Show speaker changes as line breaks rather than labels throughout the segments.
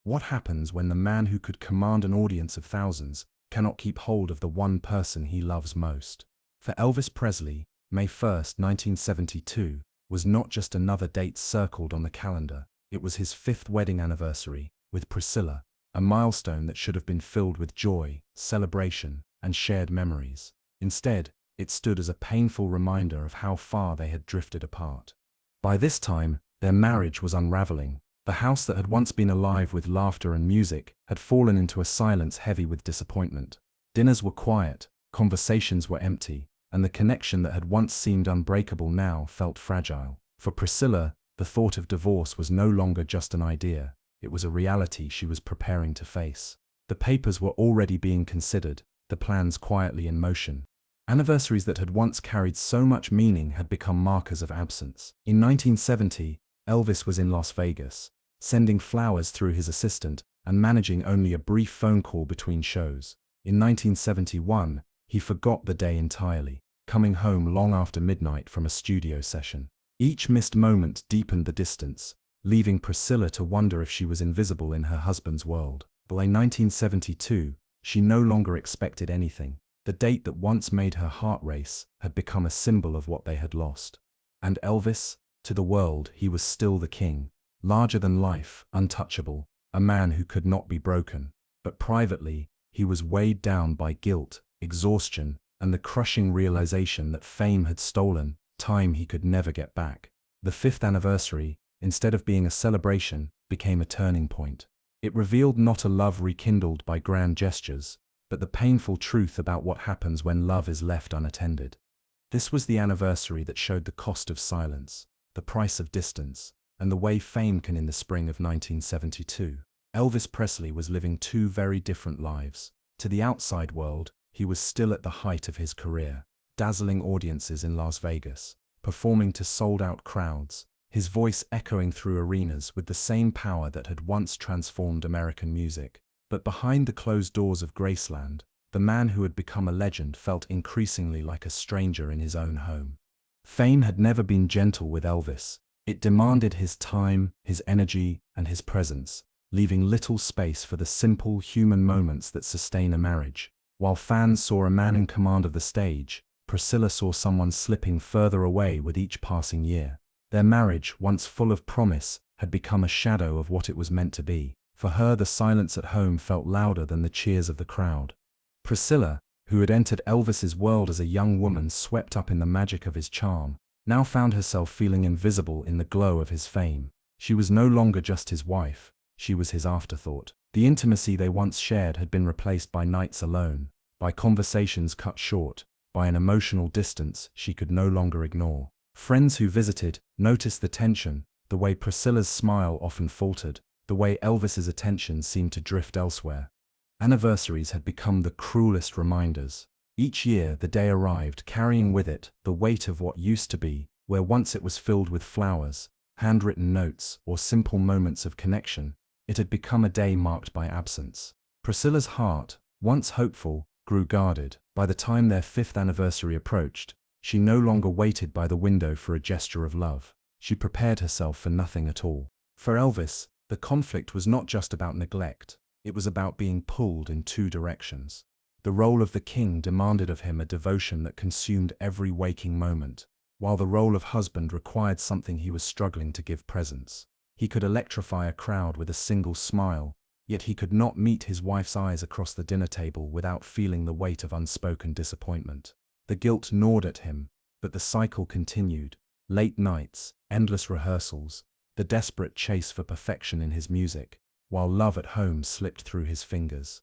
What happens when the man who could command an audience of thousands cannot keep hold of the one person he loves most? For Elvis Presley, May 1st, 1972, was not just another date circled on the calendar. It was his 5th wedding anniversary with Priscilla, a milestone that should have been filled with joy, celebration, and shared memories. Instead, it stood as a painful reminder of how far they had drifted apart. By this time, their marriage was unraveling. The house that had once been alive with laughter and music had fallen into a silence heavy with disappointment. Dinners were quiet, conversations were empty, and the connection that had once seemed unbreakable now felt fragile. For Priscilla, the thought of divorce was no longer just an idea, it was a reality she was preparing to face. The papers were already being considered, the plans quietly in motion. Anniversaries that had once carried so much meaning had become markers of absence. In 1970, Elvis was in Las Vegas, sending flowers through his assistant and managing only a brief phone call between shows. In 1971, he forgot the day entirely, coming home long after midnight from a studio session. Each missed moment deepened the distance, leaving Priscilla to wonder if she was invisible in her husband's world. By 1972, she no longer expected anything. The date that once made her heart race had become a symbol of what they had lost. And Elvis, to the world, he was still the king, larger than life, untouchable, a man who could not be broken. But privately, he was weighed down by guilt, exhaustion, and the crushing realization that fame had stolen time he could never get back. The 5th anniversary, instead of being a celebration, became a turning point. It revealed not a love rekindled by grand gestures, but the painful truth about what happens when love is left unattended. This was the anniversary that showed the cost of silence, the price of distance, and the way fame can. In the spring of 1972, Elvis Presley was living 2 very different lives. To the outside world, he was still at the height of his career, dazzling audiences in Las Vegas, performing to sold-out crowds, his voice echoing through arenas with the same power that had once transformed American music. But behind the closed doors of Graceland, the man who had become a legend felt increasingly like a stranger in his own home. Fame had never been gentle with Elvis. It demanded his time, his energy, and his presence, leaving little space for the simple human moments that sustain a marriage. While fans saw a man in command of the stage, Priscilla saw someone slipping further away with each passing year. Their marriage, once full of promise, had become a shadow of what it was meant to be. For her, the silence at home felt louder than the cheers of the crowd. Priscilla, who had entered Elvis's world as a young woman swept up in the magic of his charm, now found herself feeling invisible in the glow of his fame. She was no longer just his wife, she was his afterthought. The intimacy they once shared had been replaced by nights alone, by conversations cut short, by an emotional distance she could no longer ignore. Friends who visited noticed the tension, the way Priscilla's smile often faltered, the way Elvis's attention seemed to drift elsewhere. Anniversaries had become the cruelest reminders. Each year the day arrived carrying with it the weight of what used to be, where once it was filled with flowers, handwritten notes, or simple moments of connection. It had become a day marked by absence. Priscilla's heart, once hopeful, grew guarded. By the time their 5th anniversary approached, she no longer waited by the window for a gesture of love. She prepared herself for nothing at all. For Elvis, the conflict was not just about neglect, it was about being pulled in 2 directions. The role of the king demanded of him a devotion that consumed every waking moment, while the role of husband required something he was struggling to give presence. He could electrify a crowd with a single smile, yet he could not meet his wife's eyes across the dinner table without feeling the weight of unspoken disappointment. The guilt gnawed at him, but the cycle continued. Late nights, endless rehearsals, the desperate chase for perfection in his music, while love at home slipped through his fingers.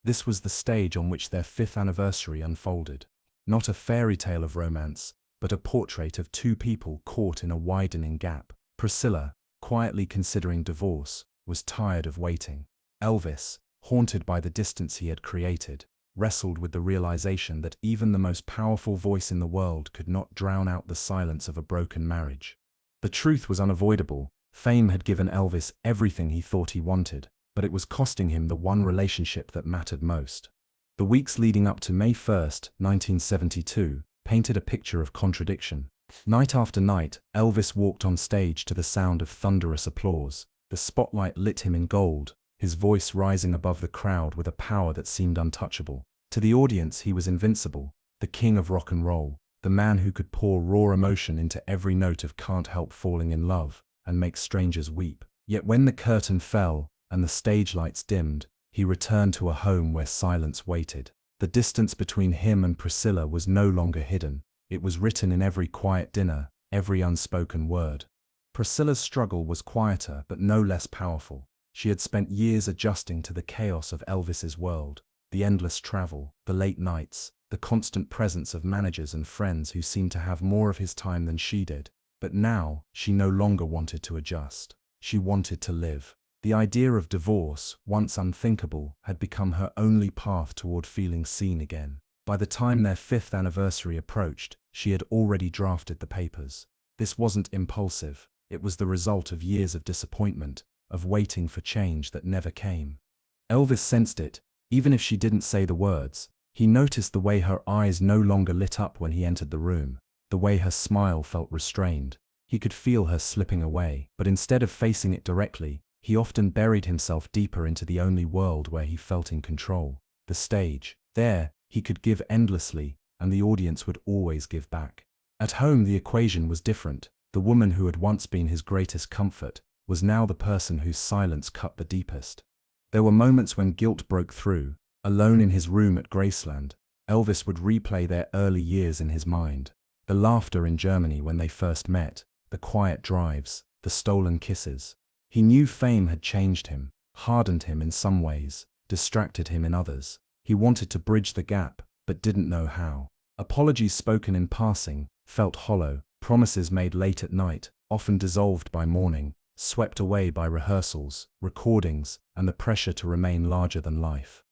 This was the stage on which their 5th anniversary unfolded. Not a fairy tale of romance, but a portrait of 2 people caught in a widening gap. Priscilla, quietly considering divorce, was tired of waiting. Elvis, haunted by the distance he had created, wrestled with the realization that even the most powerful voice in the world could not drown out the silence of a broken marriage. The truth was unavoidable. Fame had given Elvis everything he thought he wanted, but it was costing him the one relationship that mattered most. The weeks leading up to May 1st, 1972, painted a picture of contradiction. Night after night, Elvis walked on stage to the sound of thunderous applause. The spotlight lit him in gold, his voice rising above the crowd with a power that seemed untouchable. To the audience, he was invincible, the king of rock and roll, the man who could pour raw emotion into every note of Can't Help Falling in Love and make strangers weep. Yet when the curtain fell and the stage lights dimmed, he returned to a home where silence waited. The distance between him and Priscilla was no longer hidden. It was written in every quiet dinner, every unspoken word. Priscilla's struggle was quieter but no less powerful. She had spent years adjusting to the chaos of Elvis's world, the endless travel, the late nights, the constant presence of managers and friends who seemed to have more of his time than she did. But now, she no longer wanted to adjust. She wanted to live. The idea of divorce, once unthinkable, had become her only path toward feeling seen again. By the time their 5th anniversary approached, she had already drafted the papers. This wasn't impulsive. It was the result of years of disappointment, of waiting for change that never came. Elvis sensed it, even if she didn't say the words. He noticed the way her eyes no longer lit up when he entered the room, the way her smile felt restrained. He could feel her slipping away, but instead of facing it directly, he often buried himself deeper into the only world where he felt in control, the stage. There, he could give endlessly, and the audience would always give back. At home, the equation was different. The woman who had once been his greatest comfort was now the person whose silence cut the deepest. There were moments when guilt broke through. Alone in his room at Graceland, Elvis would replay their early years in his mind. The laughter in Germany when they first met, the quiet drives, the stolen kisses. He knew fame had changed him, hardened him in some ways, distracted him in others. He wanted to bridge the gap, but didn't know how. Apologies spoken in passing felt hollow, promises made late at night, often dissolved by morning, swept away by rehearsals, recordings, and the pressure to remain larger than life.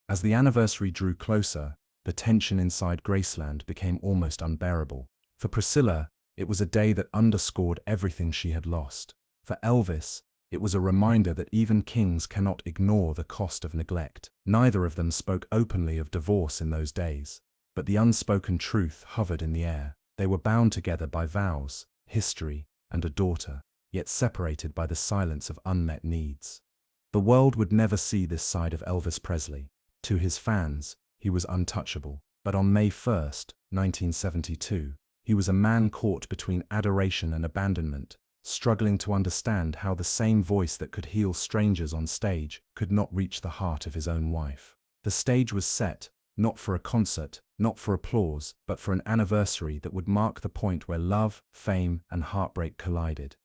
As the anniversary drew closer, the tension inside Graceland became almost unbearable. For Priscilla, it was a day that underscored everything she had lost. For Elvis, it was a reminder that even kings cannot ignore the cost of neglect. Neither of them spoke openly of divorce in those days, but the unspoken truth hovered in the air. They were bound together by vows, history, and a daughter, yet separated by the silence of unmet needs. The world would never see this side of Elvis Presley. To his fans, he was untouchable. But on May 1st, 1972, he was a man caught between adoration and abandonment, struggling to understand how the same voice that could heal strangers on stage could not reach the heart of his own wife. The stage was set, not for a concert, not for applause, but for an anniversary that would mark the point where love, fame, and heartbreak collided.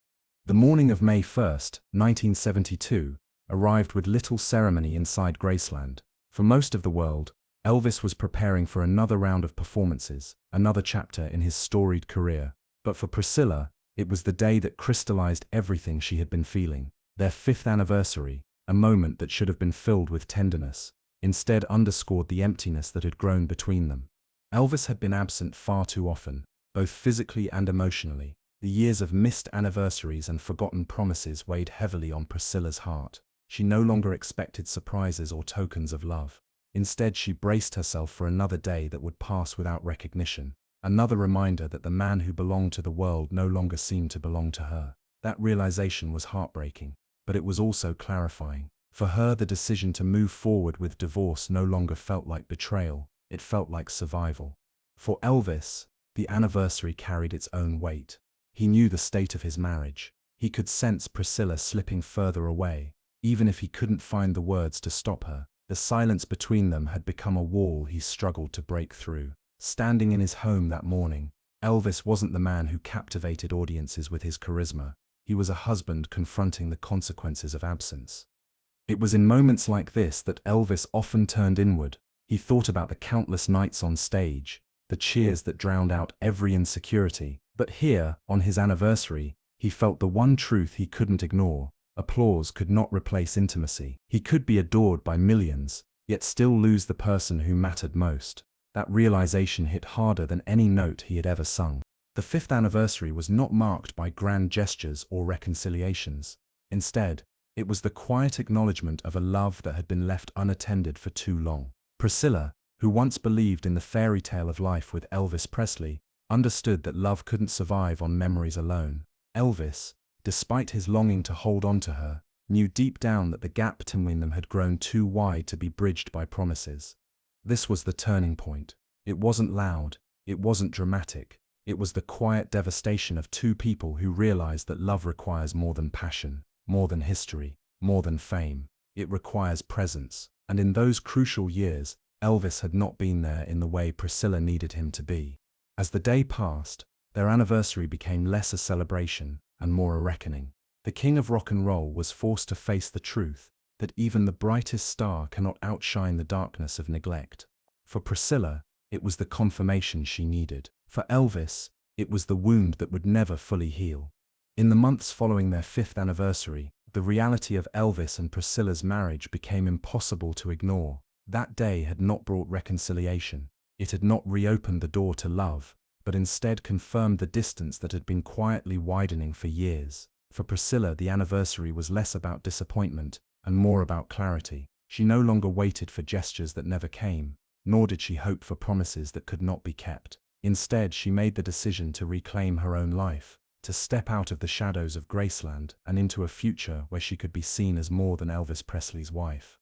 The morning of May 1st, 1972, arrived with little ceremony inside Graceland. For most of the world, Elvis was preparing for another round of performances, another chapter in his storied career. But for Priscilla, it was the day that crystallized everything she had been feeling. Their 5th anniversary, a moment that should have been filled with tenderness, instead underscored the emptiness that had grown between them. Elvis had been absent far too often, both physically and emotionally. The years of missed anniversaries and forgotten promises weighed heavily on Priscilla's heart. She no longer expected surprises or tokens of love. Instead, she braced herself for another day that would pass without recognition. Another reminder that the man who belonged to the world no longer seemed to belong to her. That realization was heartbreaking, but it was also clarifying. For her, the decision to move forward with divorce no longer felt like betrayal, it felt like survival. For Elvis, the anniversary carried its own weight. He knew the state of his marriage. He could sense Priscilla slipping further away. Even if he couldn't find the words to stop her, the silence between them had become a wall he struggled to break through. Standing in his home that morning, Elvis wasn't the man who captivated audiences with his charisma. He was a husband confronting the consequences of absence. It was in moments like this that Elvis often turned inward. He thought about the countless nights on stage, the cheers that drowned out every insecurity. But here, on his anniversary, he felt the one truth he couldn't ignore. Applause could not replace intimacy. He could be adored by millions, yet still lose the person who mattered most. That realization hit harder than any note he had ever sung. The 5th anniversary was not marked by grand gestures or reconciliations. Instead, it was the quiet acknowledgement of a love that had been left unattended for too long. Priscilla, who once believed in the fairy tale of life with Elvis Presley, understood that love couldn't survive on memories alone. Elvis, despite his longing to hold on to her, knew deep down that the gap between them had grown too wide to be bridged by promises. This was the turning point. It wasn't loud, it wasn't dramatic, it was the quiet devastation of two people who realized that love requires more than passion, more than history, more than fame. It requires presence, and in those crucial years, Elvis had not been there in the way Priscilla needed him to be. As the day passed, their anniversary became less a celebration and more a reckoning. The king of rock and roll was forced to face the truth that even the brightest star cannot outshine the darkness of neglect. For Priscilla, it was the confirmation she needed. For Elvis, it was the wound that would never fully heal. In the months following their 5th anniversary, the reality of Elvis and Priscilla's marriage became impossible to ignore. That day had not brought reconciliation. It had not reopened the door to love, but instead confirmed the distance that had been quietly widening for years. For Priscilla, the anniversary was less about disappointment and more about clarity. She no longer waited for gestures that never came, nor did she hope for promises that could not be kept. Instead, she made the decision to reclaim her own life, to step out of the shadows of Graceland and into a future where she could be seen as more than Elvis Presley's wife.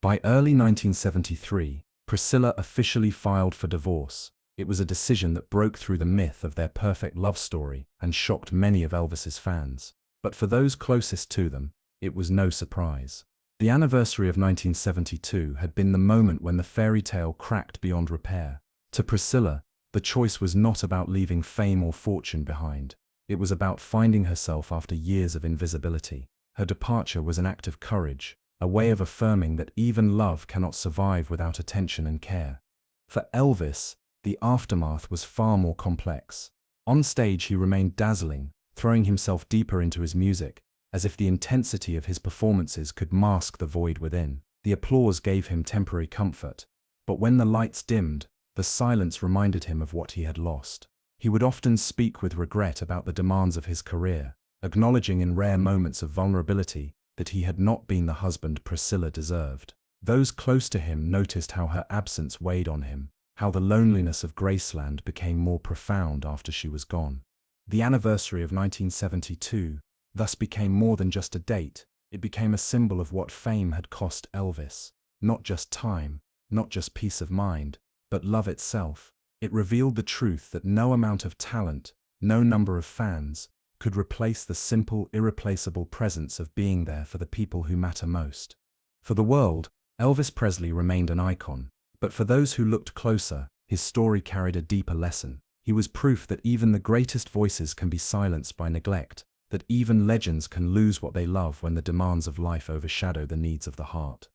By early 1973, Priscilla officially filed for divorce. It was a decision that broke through the myth of their perfect love story and shocked many of Elvis's fans. But for those closest to them, it was no surprise. The anniversary of 1972 had been the moment when the fairy tale cracked beyond repair. To Priscilla, the choice was not about leaving fame or fortune behind. It was about finding herself after years of invisibility. Her departure was an act of courage, a way of affirming that even love cannot survive without attention and care. For Elvis, the aftermath was far more complex. On stage, he remained dazzling, throwing himself deeper into his music, as if the intensity of his performances could mask the void within. The applause gave him temporary comfort, but when the lights dimmed, the silence reminded him of what he had lost. He would often speak with regret about the demands of his career, acknowledging in rare moments of vulnerability that he had not been the husband Priscilla deserved. Those close to him noticed how her absence weighed on him, how the loneliness of Graceland became more profound after she was gone. The anniversary of 1972 thus became more than just a date. It became a symbol of what fame had cost Elvis. Not just time, not just peace of mind, but love itself. It revealed the truth that no amount of talent, no number of fans, could replace the simple, irreplaceable presence of being there for the people who matter most. For the world, Elvis Presley remained an icon, but for those who looked closer, his story carried a deeper lesson. He was proof that even the greatest voices can be silenced by neglect, that even legends can lose what they love when the demands of life overshadow the needs of the heart.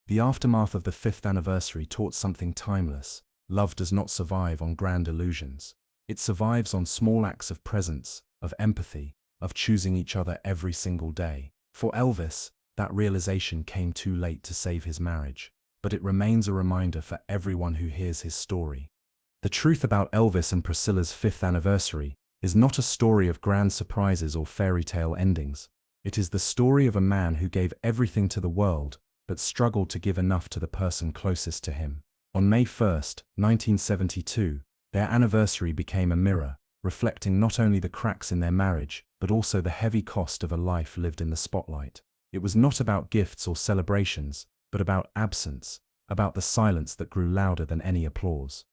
The aftermath of the 5th anniversary taught something timeless. Love does not survive on grand illusions. It survives on small acts of presence, of empathy, of choosing each other every single day. For Elvis, that realization came too late to save his marriage, but it remains a reminder for everyone who hears his story. The truth about Elvis and Priscilla's 5th anniversary is not a story of grand surprises or fairy tale endings. It is the story of a man who gave everything to the world, but struggled to give enough to the person closest to him. On May 1, 1972, their anniversary became a mirror, reflecting not only the cracks in their marriage, but also the heavy cost of a life lived in the spotlight. It was not about gifts or celebrations, but about absence, about the silence that grew louder than any applause.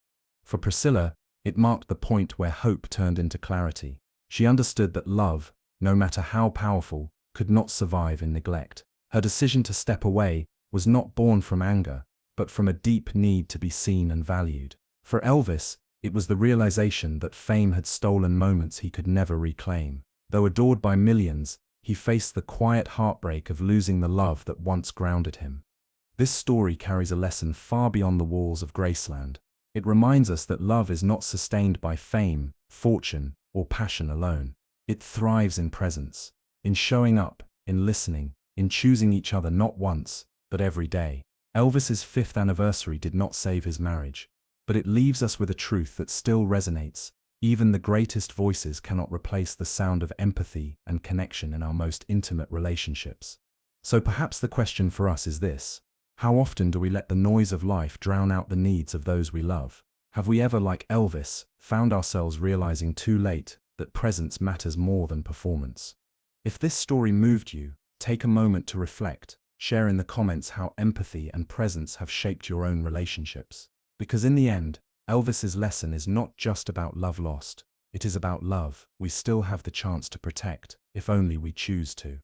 For Priscilla, it marked the point where hope turned into clarity. She understood that love, no matter how powerful, could not survive in neglect. Her decision to step away was not born from anger, but from a deep need to be seen and valued. For Elvis, it was the realization that fame had stolen moments he could never reclaim. Though adored by millions, he faced the quiet heartbreak of losing the love that once grounded him. This story carries a lesson far beyond the walls of Graceland. It reminds us that love is not sustained by fame, fortune, or passion alone. It thrives in presence, in showing up, in listening, in choosing each other not once, but every day. Elvis's 5th anniversary did not save his marriage, but it leaves us with a truth that still resonates. Even the greatest voices cannot replace the sound of empathy and connection in our most intimate relationships. So perhaps the question for us is this: how often do we let the noise of life drown out the needs of those we love? Have we ever, like Elvis, found ourselves realizing too late that presence matters more than performance? If this story moved you, Take a moment to reflect. Share in the comments how empathy and presence have shaped your own relationships. Because in the end, Elvis's lesson is not just about love lost. It is about love we still have the chance to protect, if only we choose to.